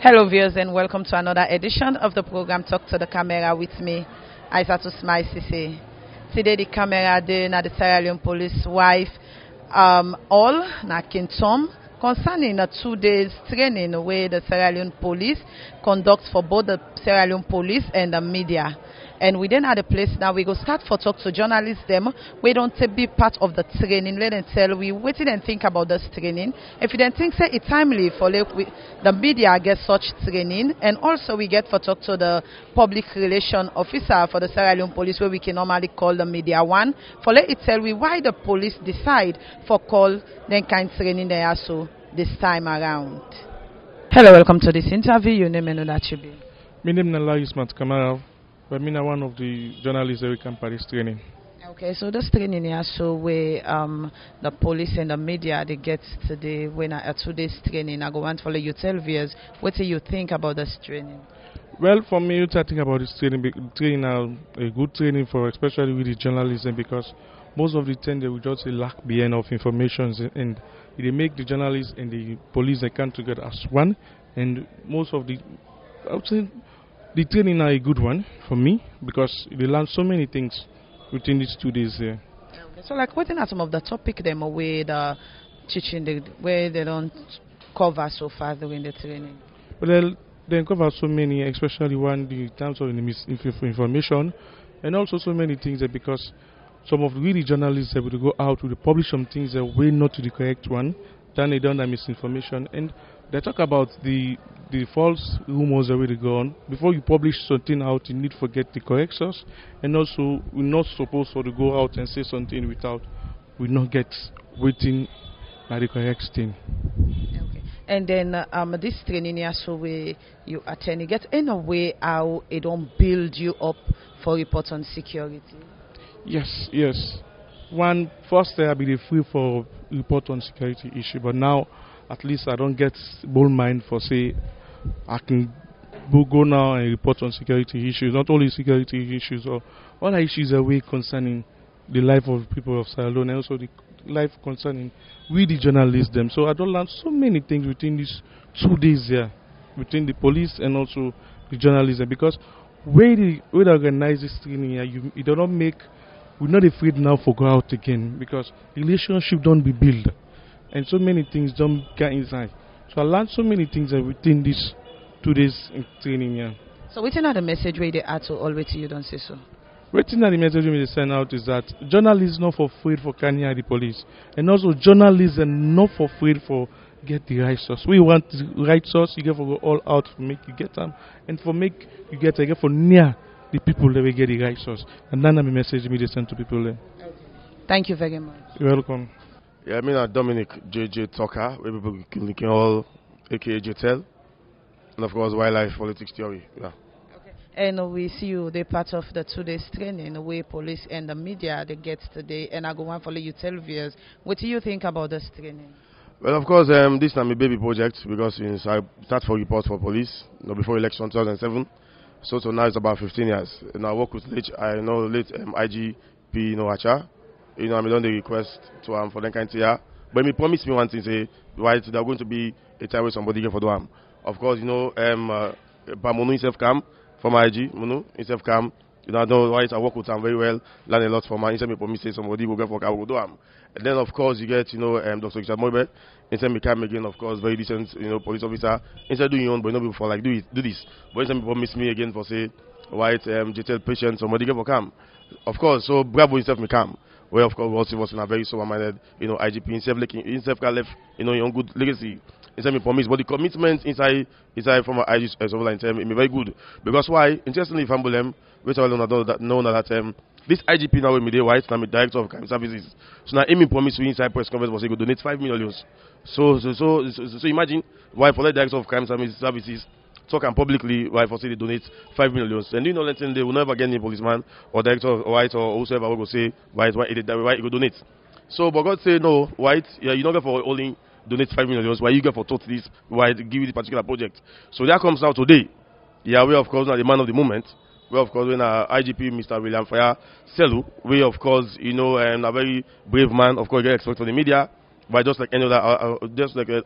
Hello viewers and welcome to another edition of the program Talk to the Camera with me, Isatu Smile Sesay. Today the camera day na the Sierra Leone Police wife all na Kingtom concerning a 2 days training where the Sierra Leone Police conducts for both the Sierra Leone Police and the media. And we then at the place now we go start for talk to journalists them. We don't be part of the training. Let them tell we waiting and think about this training. If you then think say it's timely for the media get such training, and also we get for talk to the public relation officer for the Sierra Leone Police where we can normally call the media one. For let it tell we why the police decide for call then kind training they are so this time around. Hello, welcome to this interview. Your name and that you be. My name is Ismat Kamara. But I'm one of the journalists that we can Paris training. Okay, so this training here, so where the police and the media they get today when a 2 days training. I go want to follow you tell viewers what do you think about this training? Well, for me, I think about this training a good training for especially with the journalism, because most of the time they will just lack behind of information, and they make the journalists and the police they come together as one. And most of the, I would say, the training is a good one for me because they learn so many things within these 2 days here. Okay. So, like, what are some of the topic them away the teaching where they don't cover so far during the training? Well, they cover so many, especially one in terms of information, and also so many things that because some of the really journalists that will go out to publish some things that way not to the correct one, then they don't have misinformation, and they talk about the false rumors that will go on. Before you publish something out, you need to get the correct source, and also we're not supposed to go out and say something without we not get waiting at the correct thing. Okay. And then this training here, so where you attend, you get in a way how it don't build you up for report on security. Yes. One first I be free for report on security issue, but now at least I don't get bold mind for say I can go now and report on security issues, not only security issues or other issues away concerning the life of people of Sierra Leone and also the life concerning we the journalists them. So I don't learn so many things within these 2 days here between the police and also the journalism, because where they organize this training here, you do not make, we're not afraid now for go out again because relationship don't be built. And so many things don't get inside. So I learned so many things within these 2 days in training here. So what's another message where they add to always you don't say so? Waiting at the message we send out is that journalists not for afraid for carrying the police, and also journalists are not for afraid for get the right source. We want the right source. You get for go all out for make you get them, and for make you get for near the people that will get the right source. And then the message we send to people there. Okay. Thank you very much. You're welcome. Yeah, I mean Dominic JJ Tucker, where people can all aka JTL, and of course wildlife politics theory. Yeah. Okay. And we see you the part of the 2 days training where police and the media they get today, and I go on follow you tell viewers. What do you think about this training? Well, of course, this is my baby project because since I start for report for police, before election 2007, so now it's about 15 years. And I work with late IGP, Acha. I'm on the request to for that kind of year. But he promised me one thing, say, right, there's going to be a time where somebody get for do am. Of course, Munu himself come from IG, Munu himself come. I know right, I work with him very well, learn a lot from him. He said me promise say somebody will get for will do am. And then of course you get, Dr. Richard Moibe. He said me come again, of course, very decent, police officer. He said do your own, but not before like do this. But he said me promise me again for say, right, JTL patient, somebody get for come. Of course, so bravo himself me come. Where of course also was in a very sober-minded, IGP himself can left, your good legacy. He said me promise, but the commitment inside from our IG sovereign term is very good. Because why? Interestingly, if I'm which I know that this IGP now with me, right, now I'm director of crime services. So now Amy promised me inside press conference was he could donate 5 million. So imagine why for the director of crime services talking publicly why for say they donate 5 million. And they will never get any policeman or director of white or whoever will go say why he go donate. So but God say no, white, yeah, you don't get for only donate 5 million, why you get for totally why give you this particular project. So that comes out today. Yeah, we of course not the man of the moment. We of course when IGP Mr. William Fire Selu, we of course a very brave man, of course get respect for the media. but just like any other,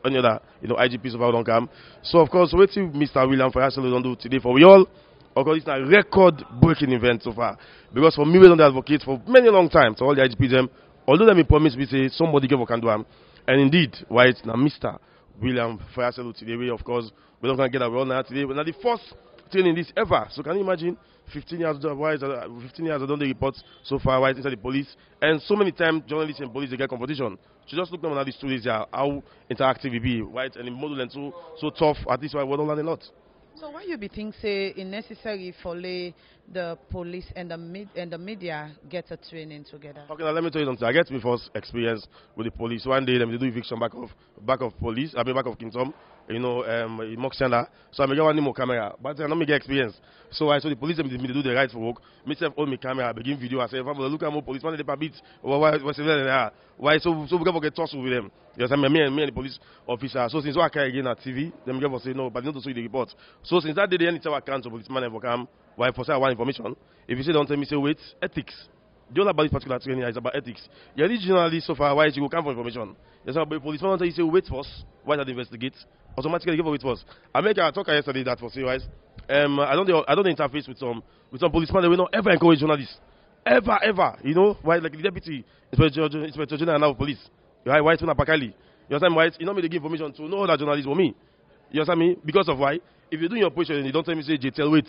any other, IGP so far don't come. So of course, what Mr. William Fayaselo don't do today for we all. Of course, it's a record-breaking event so far. Because for me, we don't advocate for many long time. So all the IGPs, although they promise me say somebody give a can do them, and indeed, why it's now Mr. William Fayaselo today. We of course we don't gonna get that well now today. We're not the first training this ever. So can you imagine? 15 years, why is 15 years I don't do reports so far, why inside the police, and so many times journalists and police they get competition. So just look at these stories here, how interactive it be, right? And the model and so tough. At least why we don't learn a lot. So why you be think say it necessary for the police and the media get a training together? Okay, now let me tell you something. I get my first experience with the police. One day they do eviction back of police. I mean back of Kingtom, in Mock Center. So I may get one more camera, but I don't get experience. So I saw the police they do the right for work. Myself hold my camera, begin video. I say, if I look at more police, one day they beat. Why so we get tossed with them? Yes, I mean me and the police officer. So since I carry again at TV, them give us say no, but not to see the report. So since that day, any time I can to policeman ever come, why for say I want information? If you say don't tell me, say wait, ethics. The only about this particular training is about ethics. You're the journalist so far, why you go come for information? Yes, but the policeman don't tell you say wait first, why not investigate? Automatically give a wait first. I talk yesterday that for serious. I don't interface with some policemen that will not ever encourage journalists. Ever. Why like the deputy inspector general of police. Why it's not Pakali. You understand why? You know me to give information to no other journalists for me. You understand me? Because of why? If you're doing your operation and you don't tell me say JTL wait,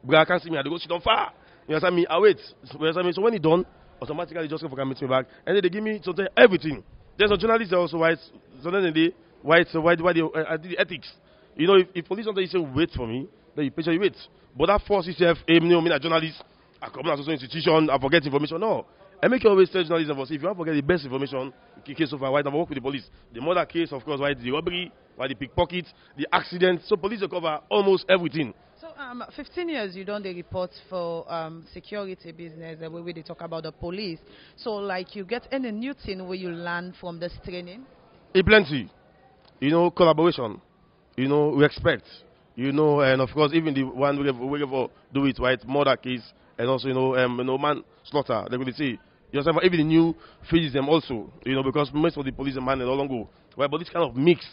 but I can't see me, I go sit on far. You understand me? I wait. You understand me? So when it's done, automatically just come meet me back. And then they give me something everything. There's a journalist that also why so then they why I did the ethics. If police don't tell you say wait for me, then you picture you wait. But that force yourself, me a journalist, I come out to some institution, I forget information. No. I make you always tell journalism if you want to forget the best information, case of why I work with the police. The murder case, of course, why the robbery, why the pickpocket, the accident. So police will cover almost everything. So 15 years you done the reports for security business, the way they talk about the police. So like you get any new thing where you learn from this training? Plenty. Collaboration. Respect. And of course even the one we do it right, murder case, and also manslaughter. They will say. Even the new phases them also, because most of the police and man no longer. Right, but this kind of mix,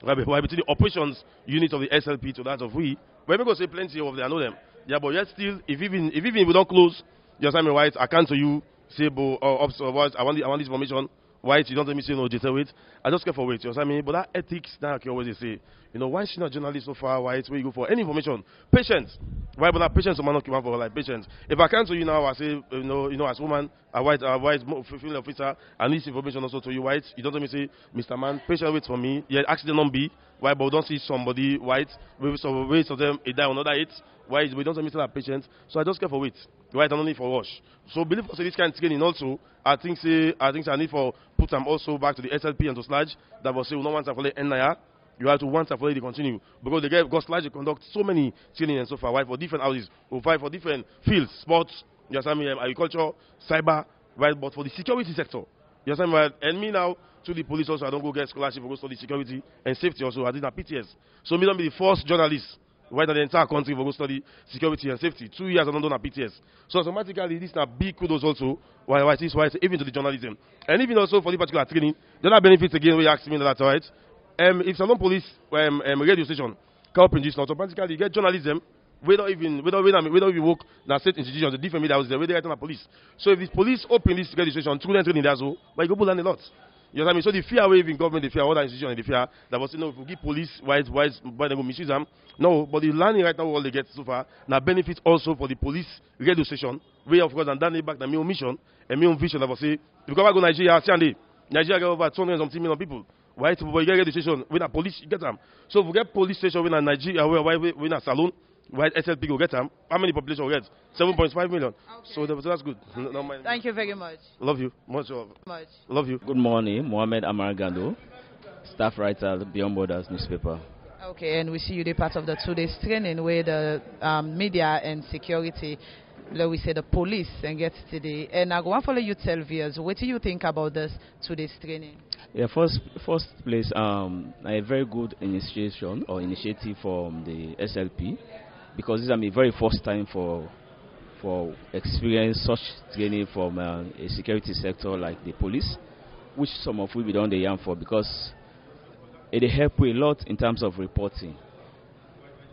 right, between the operations unit of the SLP to that of we. We're going to say plenty of them, I know them. Yeah, but yet still, if even we don't close, you understand me, right? I come to you, say, I want this information. Why you don't tell me say no, just wait. I just care for wait. You understand me? But that ethics, that I can always say, why is she not journalist so far? Why it's where you go for any information? Patience. Why? But that patience, man, not come for like patience. If I come to you now, I say, as woman, a white female officer, I need information also to you, white. You don't tell me say, Mr. Man, patient wait for me. Yeah, accident not be. Why? But we don't see somebody white. We wait for them, it die on another it. Why? We don't tell me say that patience. So I just care for wait. Right, and only for wash. So believe for this kind of training also. I think I need for put them also back to the SLP and to Sludge. That was say we don't want to follow NIR. You have to want to follow the continue because they got Sludge to conduct so many training and so far. Why for different houses, we fight for different fields, sports. You understand me? Agriculture, cyber, right? But for the security sector, you understand me? And me now to the police also. I don't go get scholarship for go study security and safety also. I did that PTS. So me don't be the first journalist. Right in the entire country for go study security and safety. 2 years I don't do a PTS. So automatically this is a big kudos also. Why even to the journalism. And even also for the particular training, the other benefits again we ask me that right. If Salon Police radio station come in this now, automatically you get journalism we don't even work in a state institutions, the different media houses, where they get on the police. So if the police open this radio station, student training there so, but you go learn a lot. You know what I mean? So the fear way in government, the fear other institutions, the fear that was if we give police why they go misuse them. No, but the learning right now all they get so far now benefits also for the police radio station. We of course and done it back the my own mission and my own vision that was say if you go back to Nigeria, Nigeria got over 200 million people. Why you get radio station when a police you get them. So if we get police station when a Nigeria where we in a salon, why SLP go get them? How many population will get? 7.5 million. Okay. So that's good. No, thank you very much. Love you. Much. Love you. Good morning, Mohammed Amargando, staff writer at the Beyond Borders newspaper. Okay, and we see you the part of the 2 days training where the media and security, like we say the police and get today. And I go and follow you tell viewers, what do you think about this 2 days training? Yeah, first place, a very good initiative from the SLP because this is my very first time for experience such training from a security sector like the police. which some of we don't yarn for, because it help a lot in terms of reporting.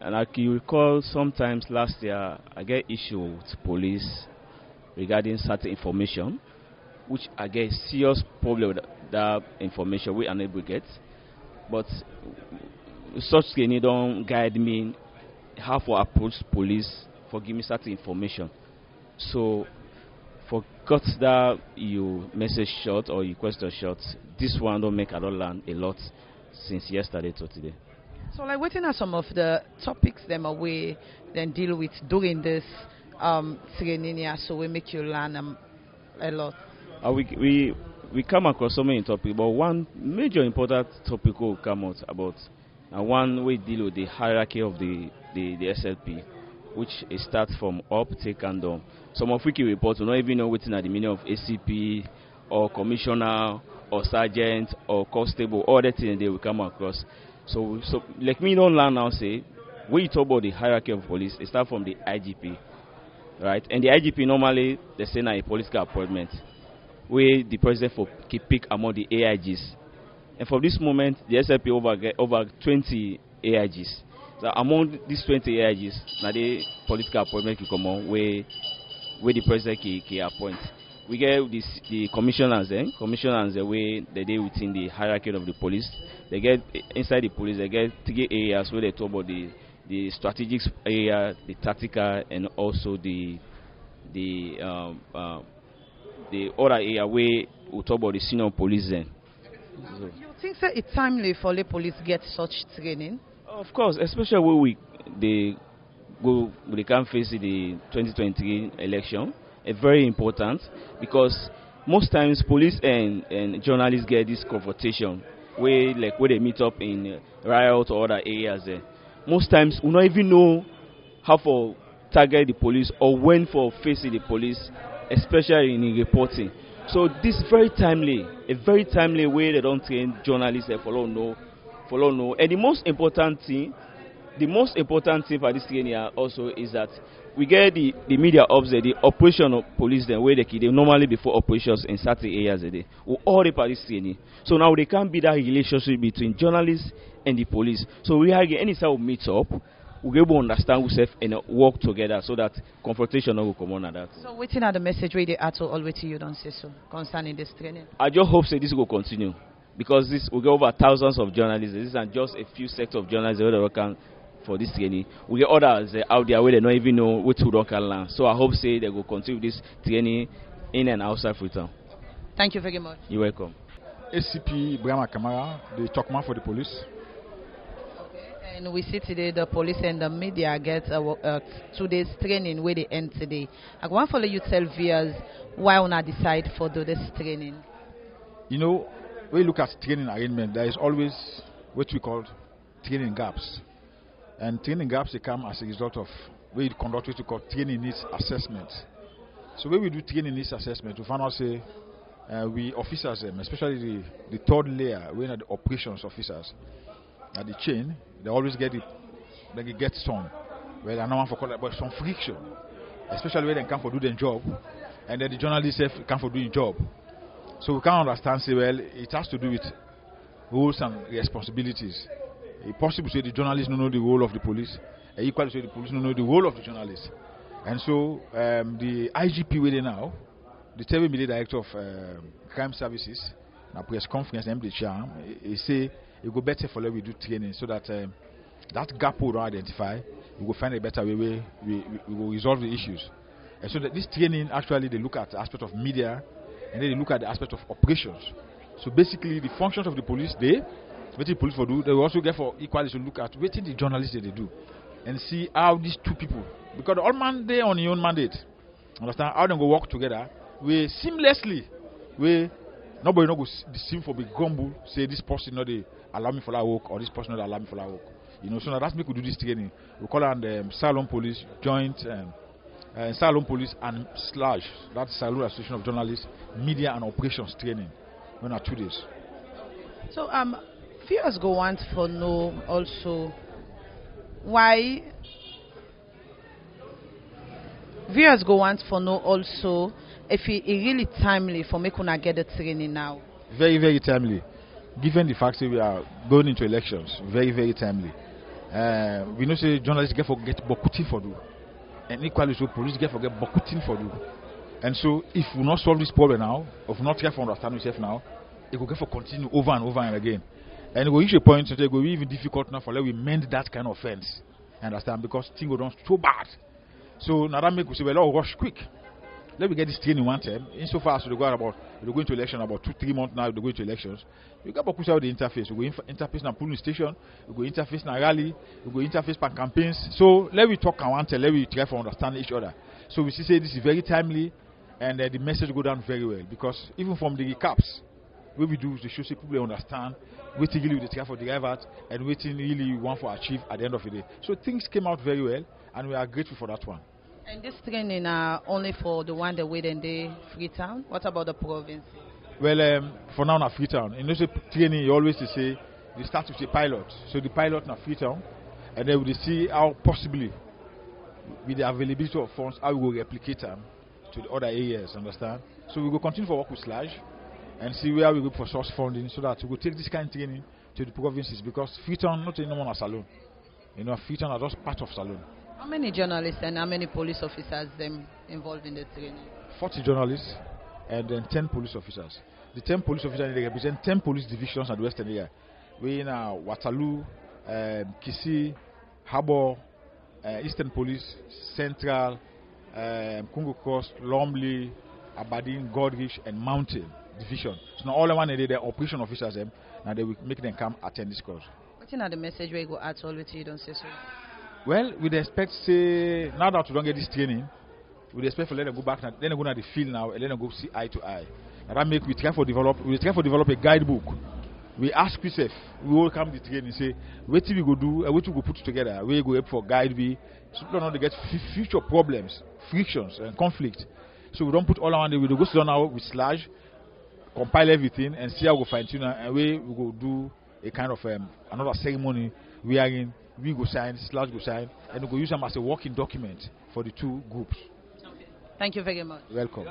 And like you recall, sometimes last year I get issue with police regarding certain information, which I get serious problem with that information we unable to get. But such training don't guide me how to approach police for giving me certain information. So for cut that you message short or you question short, this one don't make I don't learn a lot since yesterday to today. So, like, what are some of the topics them away then deal with during this training here, so we make you learn a lot? We come across so many topics, but one major important topic will come out about, and one we deal with the hierarchy of the SLP, which it starts from up, take and down. Some of wiki reports will not even know what's in the meaning of ACP or commissioner or sergeant or constable, all that things they will come across. So like me don't learn now say, when you talk about the hierarchy of police, it starts from the IGP, right? And the IGP normally they say a political appointment, where the president for pick among the AIGs. And for this moment, the SLP over 20 AIGs. So among these 20 AIGs, now the political appointment can come on where the president can appoint. We get the commissioners where they deal within the hierarchy of the police. They get inside the police, they get 3 areas where they talk about the strategic area, the tactical, and also the other area where we talk about the senior police then. So, you think that it's timely for the police get such training? Of course, especially when they can face the 2023 election. It's very important because most times police and journalists get this confrontation where they meet up in riot or other areas there. Most times we don't even know how to target the police or when for facing the police, especially in reporting. So this is very timely, a very timely way they don't train journalists and follow know. And the most important thing for this training also is that we get the media ops, the operation of police, then where they normally before operations in certain areas a day. We all the police training. So now they can't be that relationship between journalists and the police. So we have any sort of meet up, we're able to understand ourselves and work together so that confrontation will come on at that. So waiting at the message where they at all with you don't say so concerning this training. I just hope that this will continue because this will go over thousands of journalists. This is just a few sects of journalists that can for this training. We get others out there where they don't even know what to do can learn. So I hope say they will continue this training in and outside Freetown. Thank you very much. You're welcome. ACP Brahma Kamara, the talkman for the police. Okay. And we see today the police and the media get today's training where they end today. I want to you tell viewers why we not decide for do this training. You know, when you look at training arrangement, there is always what we call training gaps. And training gaps they come as a result of we conduct what we call training needs assessment. So when we do training needs assessment, we find out say we officers, especially the third layer, when are the operations officers at the chain, they always get some. Well, I know one for call it, but some friction, especially when they come for do their job, and then the journalists come for doing job. So we can't understand. Say, well, it has to do with roles and responsibilities. It's possible to say the journalists don't know the role of the police, and equally say the police don't know the role of the journalists. And so the IGP with now, the 7 million director of crime services, in a press conference, he say it go better for we do training so that that gap we will identify, we will find a better way we will resolve the issues. And so that this training actually they look at the aspect of media and then they look at the aspect of operations. So basically the functions of the police what the police will do, they will also get for equally to look at what the journalists they do and see how these two people, because all man they on your own mandate, understand how they go work together, we seamlessly, we nobody no go seem for be grumble, say this person not they allow me for that work or this person not allow me for that work. You know, so now that's make we do this training. We call it Salon Police joint Salon Police and slash that's Salon Association of Journalists Media and Operations training. When are 2 days. So viewers go want to know also why if it really timely for me to get the training now. Very, very timely. Given the fact that we are going into elections, very, very timely. We know say journalists get forget bokutin for do, and equally so police get forget bokutin for do. And so if we not solve this problem now, if we not try to understand ourselves now, it will get for continue over and over and again. And it will reach a point that it will be even difficult now for let we mend that kind of offense. Understand? Because things go down so bad. So now that make we say, well, rush quick. Let me get this training one time. Insofar as we go into election about 2-3 months now, they go into elections. We got to out the interface. We go interface na polling station. We go interface na rally. We go interface pan campaigns. So let we talk and one time. Let we try to understand each other. So we see say this is very timely, and the message go down very well, because even from the recaps, what we do is to show people understand what really we try for derive at and what really we want to achieve at the end of the day. So things came out very well, and we are grateful for that one. And this training are only for the one that wait in the Freetown. What about the province? Well, for now, na Freetown. You know, so training you always say you start with a pilot. So the pilot na Freetown, and then we see how possibly with the availability of funds, how we will replicate them to the other areas. Understand? So we will continue to work with Slash and see where we go for source funding, so that we will take this kind of training to the provinces, because Freetown not anymore a salon. You know, Freetown are just part of salon. How many journalists and how many police officers them involved in the training? 40 journalists and then 10 police officers. The 10 police officers, they represent 10 police divisions at the Western area. We in Waterloo, Kisii, Harbour, Eastern Police, Central, Congo Coast, Lumley, Aberdeen, Goldrich, and Mountain Division. So now all the one they are operation officers, now they will make them come attend this course. What's the message where you go at all with you don't say so? Well, we'd expect, say, now that we don't get this training, we'd expect for let them go back, then they go to the field now, and then they go see eye to eye. And that make we try to develop a guidebook. We ask ourselves, we will come the training, say, what we go do, what we go put together, where we go help for guide we, so we don't get future problems, frictions, and conflict. So we don't put all around it. We go sit down now with Slash, compile everything, and see how we fine tune, and we go do a kind of another ceremony wherein we go sign, Slash go sign, and we go use them as a working document for the two groups. Okay. Thank you very much. Welcome.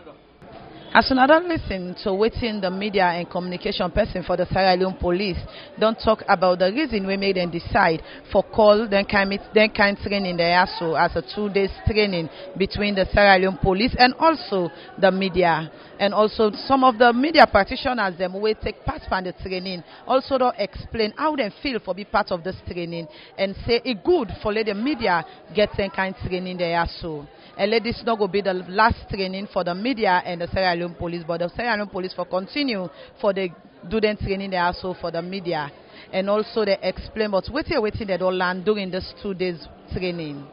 As another listen to waiting the media and communication person for the Sierra Leone Police, don't talk about the reason we made them decide for call then kind training the ASO as a 2 days training between the Sierra Leone Police and also the media. And also some of the media practitioners them will take part in the training. Also don't explain how they feel for be part of this training and say it good for let the media get some kind training the ASO. And let this not go be the last training for the media and the Sierra Leone Police, but the Sierra Leone Police for continue for the do them training they also for the media. And also they explain but waiting they don't learn during this 2 days training.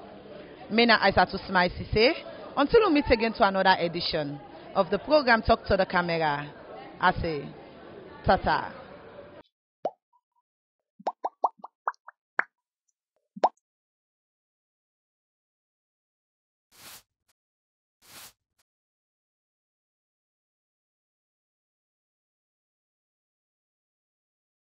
Mina Isatu Smile Sesay. Until we meet again to another edition of the program Talk to the Camera. I say, tata.